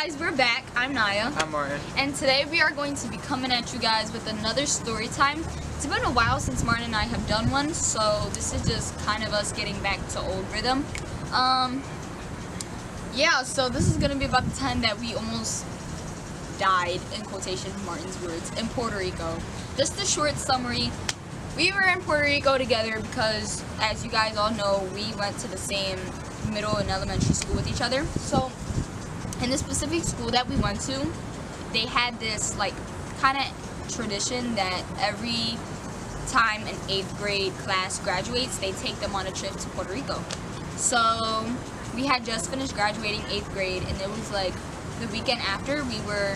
guys, we're back. I'm Naya. I'm Martin. And today we are going to be coming at you guys with another story time. It's been a while since Martin and I have done one, so this is just kind of us getting back to old rhythm. Yeah, so this is going to be about the time that we almost died, in quotation Martin's words, in Puerto Rico. Just a short summary. We were in Puerto Rico together because, as you guys all know, we went to the same middle and elementary school with each other. So in the specific school that we went to, they had this like kind of tradition that every time an 8th grade class graduates, they take them on a trip to Puerto Rico. So we had just finished graduating 8th grade, and it was like the weekend after we were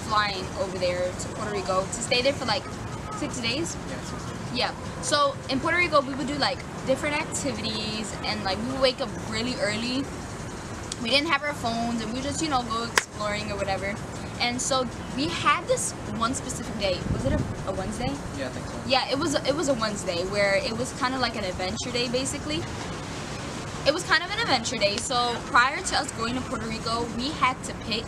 flying over there to Puerto Rico to stay there for like 6 days. Yeah. So in Puerto Rico, we would do like different activities, and like we would wake up really early. We didn't have our phones, and we just, you know, go exploring or whatever. And so we had this one specific day. Was it a Wednesday? Yeah, I think so. Yeah, it was a Wednesday where it was kind of like an adventure day, basically. It was kind of an adventure day. So prior to us going to Puerto Rico, we had to pick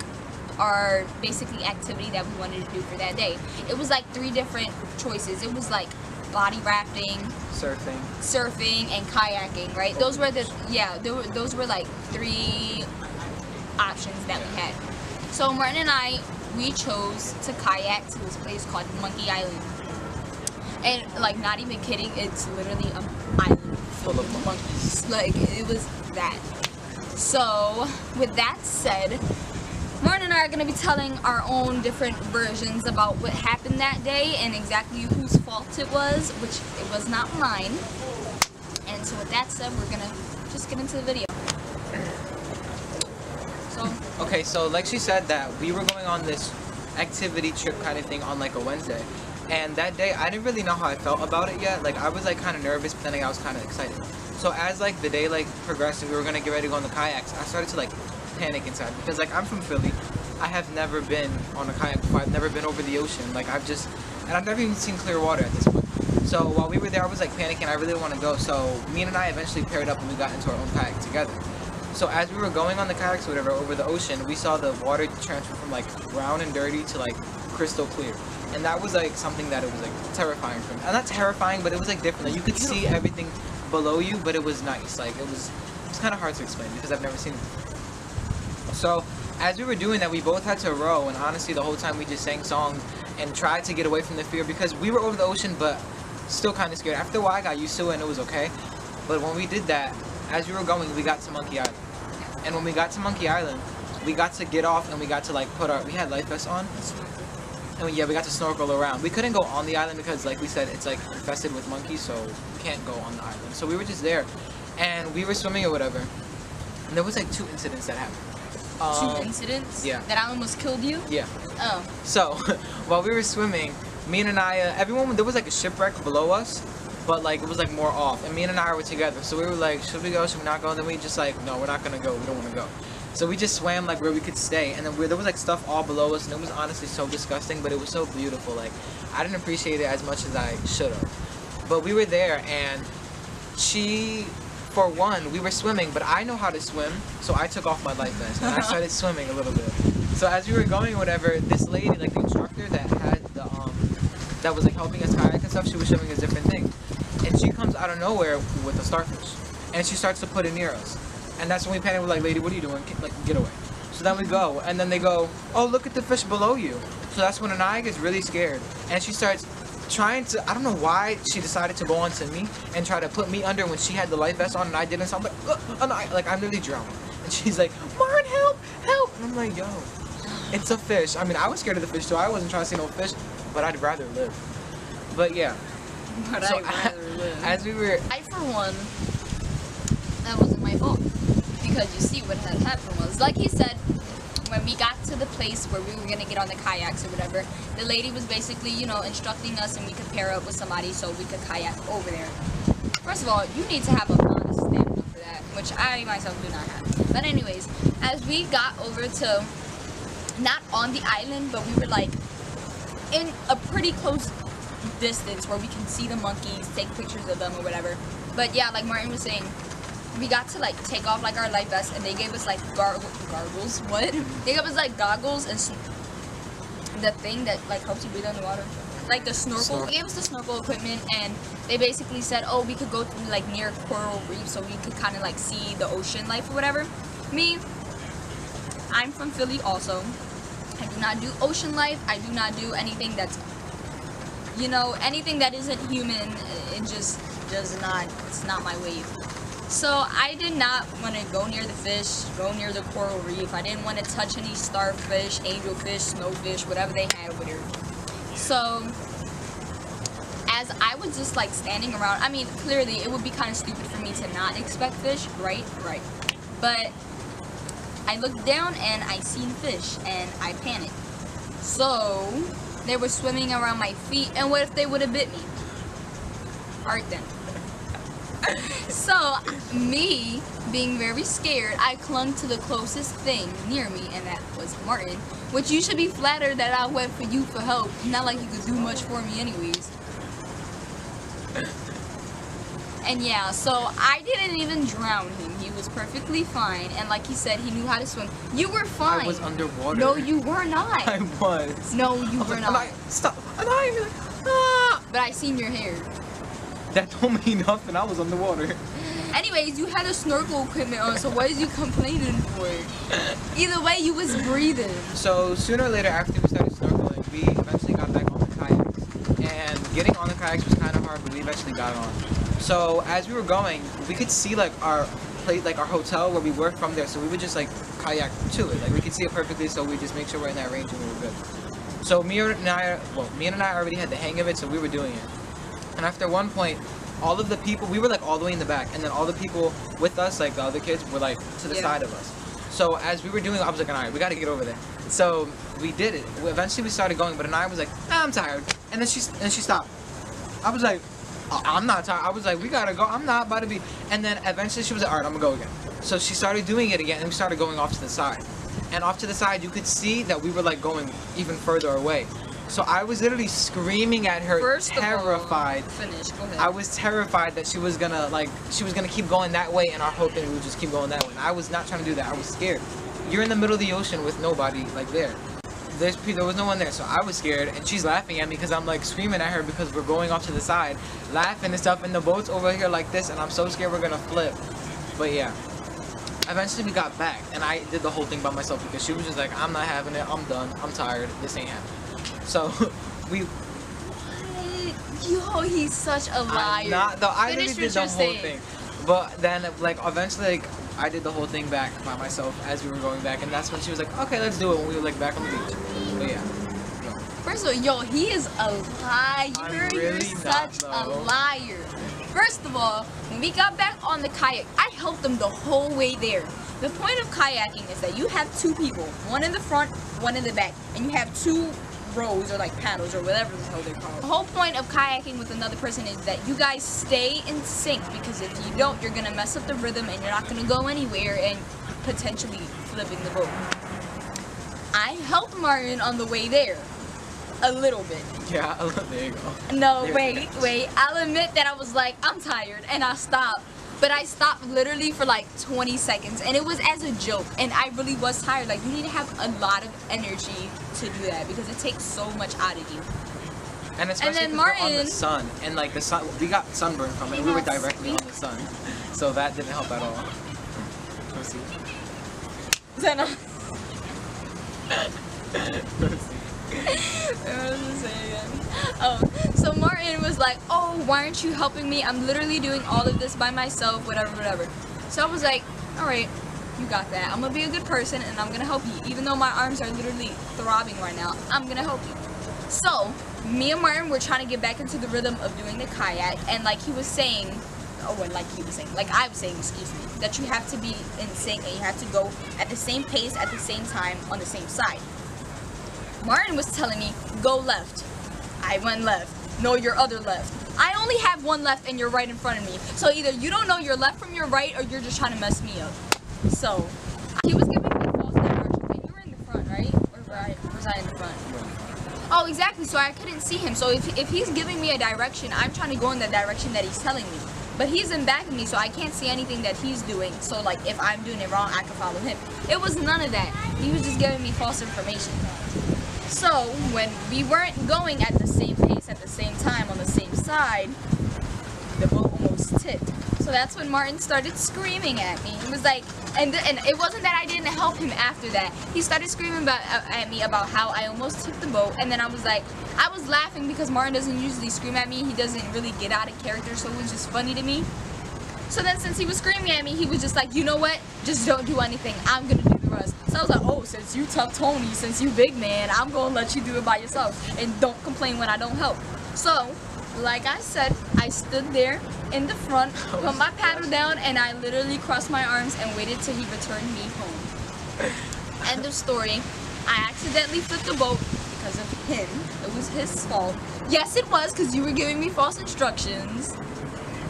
our basically activity that we wanted to do for that day. It was like 3 different choices. It was like body rafting, surfing, and kayaking, right? Those were those were like 3 options that we had. So Martin and I, we chose to kayak to this place called Monkey Island. And like, not even kidding, it's literally an island full of monkeys. Like, it was that. So with that said, Martin and I are going to be telling our own different versions about what happened that day and exactly whose fault it was, which it was not mine. And so with that said, we're going to just get into the video. Okay, so like she said, that we were going on this activity trip kind of thing on like a Wednesday. And that day, I didn't really know how I felt about it yet. Like, I was like kind of nervous, but then like, I was kind of excited. So as like the day like progressed and we were going to get ready to go on the kayaks, I started to like panic inside, because like I'm from Philly. I have never been on a kayak before. I've never been over the ocean. Like, I've never even seen clear water at this point. So while we were there, I was like panicking. I really didn't want to go. So me and I eventually paired up and we got into our own kayak together. So as we were going on the kayaks or whatever over the ocean, we saw the water transfer from like brown and dirty to like crystal clear. And that was like something that it was like terrifying for me. Not terrifying, but it was like different. Like, you could see everything below you, but it was nice. Like, it was kind of hard to explain because I've never seen it. So as we were doing that, we both had to row, and honestly the whole time we just sang songs and tried to get away from the fear, because we were over the ocean but still kind of scared. After a while I got used to it and it was okay. But when we did that, as we were going, we got to Monkey Island. And when we got to Monkey Island, we got to get off and we got to like we had life vests on. And we got to snorkel around. We couldn't go on the island because, like we said, it's like infested with monkeys, so we can't go on the island. So we were just there and we were swimming or whatever. And there was like 2 incidents that happened. 2 incidents? Yeah. That I almost killed you? Yeah. Oh. So, while we were swimming, me and Anaya, there was like a shipwreck below us, but like it was like more off. And me and Anaya were together. So we were like, should we go, should we not go? And then we just like, no, we're not gonna go, we don't wanna go. So we just swam like where we could stay. And then there was like stuff all below us, and it was honestly so disgusting, but it was so beautiful. Like, I didn't appreciate it as much as I should have. But we were there, and for one, we were swimming, but I know how to swim, so I took off my life vest and I started swimming a little bit. So as we were going, whatever, this lady, like the instructor that had that was like helping us kayak and stuff, she was showing us different things, and she comes out of nowhere with a starfish, and she starts to put it near us, and that's when we panic. We're like, lady, what are you doing? Like, get away. So then we go, and then they go, oh, look at the fish below you. So that's when Anaya gets really scared, and she starts trying to, I don't know why she decided to go on to me and try to put me under when she had the life vest on and I didn't. So I'm like, I'm literally drowning. And she's like, Martin, help, help. And I'm like, yo, it's a fish. I mean, I was scared of the fish too. I wasn't trying to see no fish, but I'd rather live. But yeah. But so I'd rather live. As we were... I, for one, that wasn't my fault. Because you see what had happened was, like he said, when we got to the place where we were going to get on the kayaks or whatever, the lady was basically, you know, instructing us, and we could pair up with somebody so we could kayak over there. First of all, you need to have a lot of stamina for that, which I myself do not have. But anyways, as we got over to, not on the island, but we were like in a pretty close distance where we can see the monkeys, take pictures of them or whatever. But yeah, like Martin was saying, we got to like take off like our life vests, and they gave us like gargles. What? They gave us like goggles and the thing that like helps you breathe underwater, like the snorkel. They gave us the snorkel equipment, and they basically said, oh, we could go through like near coral reef, so we could kind of like see the ocean life or whatever. Me, I'm from Philly also. I do not do ocean life. I do not do anything that's, you know, anything that isn't human. It just does not, it's not my wave. So I did not want to go near the fish, go near the coral reef. I didn't want to touch any starfish, angelfish, snowfish, whatever they had over there. So as I was just like standing around, I mean, clearly it would be kind of stupid for me to not expect fish, right? Right. But I looked down and I seen fish and I panicked. So they were swimming around my feet, and what if they would have bit me? Alright then. So me being very scared, I clung to the closest thing near me, and that was Martin, which you should be flattered that I went for you for help. Not like you could do much for me anyways. And yeah, so I didn't even drown him. He was perfectly fine. And like he said, he knew how to swim. You were fine. I was underwater. No, you were not. I was. No, you were not. Stop. And I'm like, ah. But I seen your hair. That don't mean nothing. I was underwater. Anyways, you had a snorkel equipment on, so what is you complaining for? Either way, you was breathing. So sooner or later, after we started snorkeling, we eventually got back on the kayaks. And getting on the kayaks was kind of hard, but we eventually got on. So as we were going, we could see like our place, like our hotel where we were from there. So we would just like kayak to it. Like we could see it perfectly. So we just make sure we're in that range and we were good. So me and I already had the hang of it, so we were doing it. And after one point, all of the people, we were like all the way in the back, and then all the people with us, like the other kids, were like to the side of us. So as we were doing it, I was like, alright, we gotta get over there. So we did it. Eventually we started going, but Anaya was like, I'm tired. And then she stopped. I was like, I'm not tired. I was like, we gotta go. I'm not about to be. And then eventually she was like, alright, I'm gonna go again. So she started doing it again, and we started going off to the side. And off to the side, you could see that we were like going even further away. So I was literally screaming at her, terrified. Finish. Go ahead. I was terrified that she was gonna keep going that way, and our hope that we would just keep going that way. And I was not trying to do that. I was scared. You're in the middle of the ocean with nobody like there. There was no one there, so I was scared, and she's laughing at me because I'm like screaming at her because we're going off to the side, laughing and stuff, and the boat's over here like this, and I'm so scared we're gonna flip. But yeah, eventually we got back, and I did the whole thing by myself because she was just like, I'm not having it, I'm done, I'm tired, this ain't happening. So we. Yo, he's such a liar. I literally did the whole thing, but then like eventually like I did the whole thing back by myself as we were going back, and that's when she was like, okay, let's do it when we were like back on the beach. But yeah. No. First of all, yo, he is a liar. I'm really You're such a liar. First of all, when we got back on the kayak, I helped them the whole way there. The point of kayaking is that you have two people, one in the front, one in the back, and you have two rows or like paddles or whatever the hell they're called. The whole point of kayaking with another person is that you guys stay in sync, because if you don't, you're gonna mess up the rhythm and you're not gonna go anywhere and potentially flipping the boat. I helped Martin on the way there. A little bit. Yeah, there you go. No, wait. I'll admit that I was like, I'm tired, and I stopped. But I stopped literally for like 20 seconds, and it was as a joke, and I really was tired. Like, you need to have a lot of energy to do that because it takes so much out of you. And especially then we're on the sun, and like the sun, we got sunburn from it, and we were directly on the sun, so that didn't help at all. Let's see. Zena. Let's see. What was I saying again? Oh, so Martin was like, oh, why aren't you helping me? I'm literally doing all of this by myself, whatever. So I was like, all right, you got that. I'm gonna be a good person and I'm gonna help you. Even though my arms are literally throbbing right now, I'm gonna help you. So me and Martin were trying to get back into the rhythm of doing the kayak, and like I was saying, excuse me, that you have to be in sync and you have to go at the same pace at the same time on the same side. Martin was telling me, go left. I went left. No, your other left. I only have one left and you're right in front of me. So either you don't know your left from your right, or you're just trying to mess me up. So he was giving me false directions. And you were in the front, right? Or was I in the front? Oh, exactly. So I couldn't see him. So if he's giving me a direction, I'm trying to go in the direction that he's telling me. but he's in back of me, so I can't see anything that he's doing. So like if I'm doing it wrong, I can follow him. It was none of that. He was just giving me false information. So when we weren't going at the same pace at the same time on the same side, the boat almost tipped. So that's when Martin started screaming at me. It was like, and it wasn't that I didn't help him after that. He started screaming at me about how I almost tipped the boat, and then I was like, I was laughing because Martin doesn't usually scream at me. He doesn't really get out of character, so it was just funny to me. So then since he was screaming at me, he was just like, you know what? Just don't do anything. I'm gonna do the rest. So I was like, oh, since you tough Tony, since you big man, I'm gonna let you do it by yourself, and don't complain when I don't help. So, like I said, I stood there in the front, put my paddle down, and I literally crossed my arms and waited till he returned me home. End of story. I accidentally flipped the boat because of him. It was his fault. Yes, it was, because you were giving me false instructions.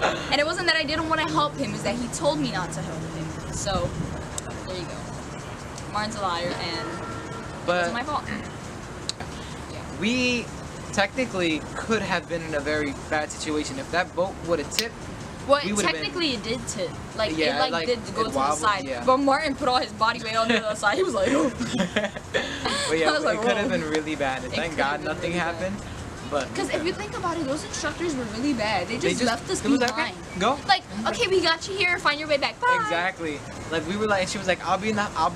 And it wasn't that I didn't want to help him, it's that he told me not to help him. So, there you go. Martin's a liar, and it's my fault. We technically could have been in a very bad situation. If that boat would have tipped, well, technically it did tip. Like, yeah, it did go to the side. Yeah. But Martin put all his body weight on the other side. He was like, oh. But yeah, it could have been really bad. And thank God nothing happened. Because if you think about it, those instructors were really bad. They just left us behind. Like, okay, go. Like, okay, we got you here. Find your way back. Bye. Exactly. Like we were like, she was like, I'll be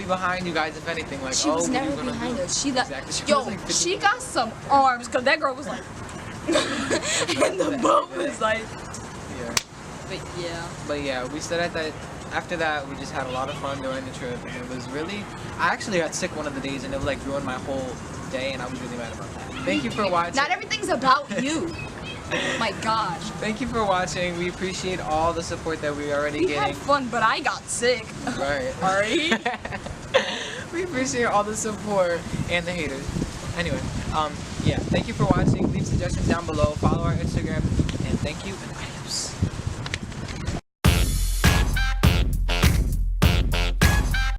behind you guys if anything. Like, she was never behind us. She left. Exactly. She got some arms because that girl was like, and the boat was like. Yeah. But yeah, we said that. After that, we just had a lot of fun during the trip, and it was really. I actually got sick one of the days, and it like ruined my whole day, and I was really mad about that. Thank you for watching. Not everything's about you. My gosh. Thank you for watching. We appreciate all the support that we're already getting. We had fun, but I got sick. Right. Alright. We appreciate all the support and the haters. Anyway, yeah. Thank you for watching. Leave suggestions down below. Follow our Instagram, and thank you. And adios.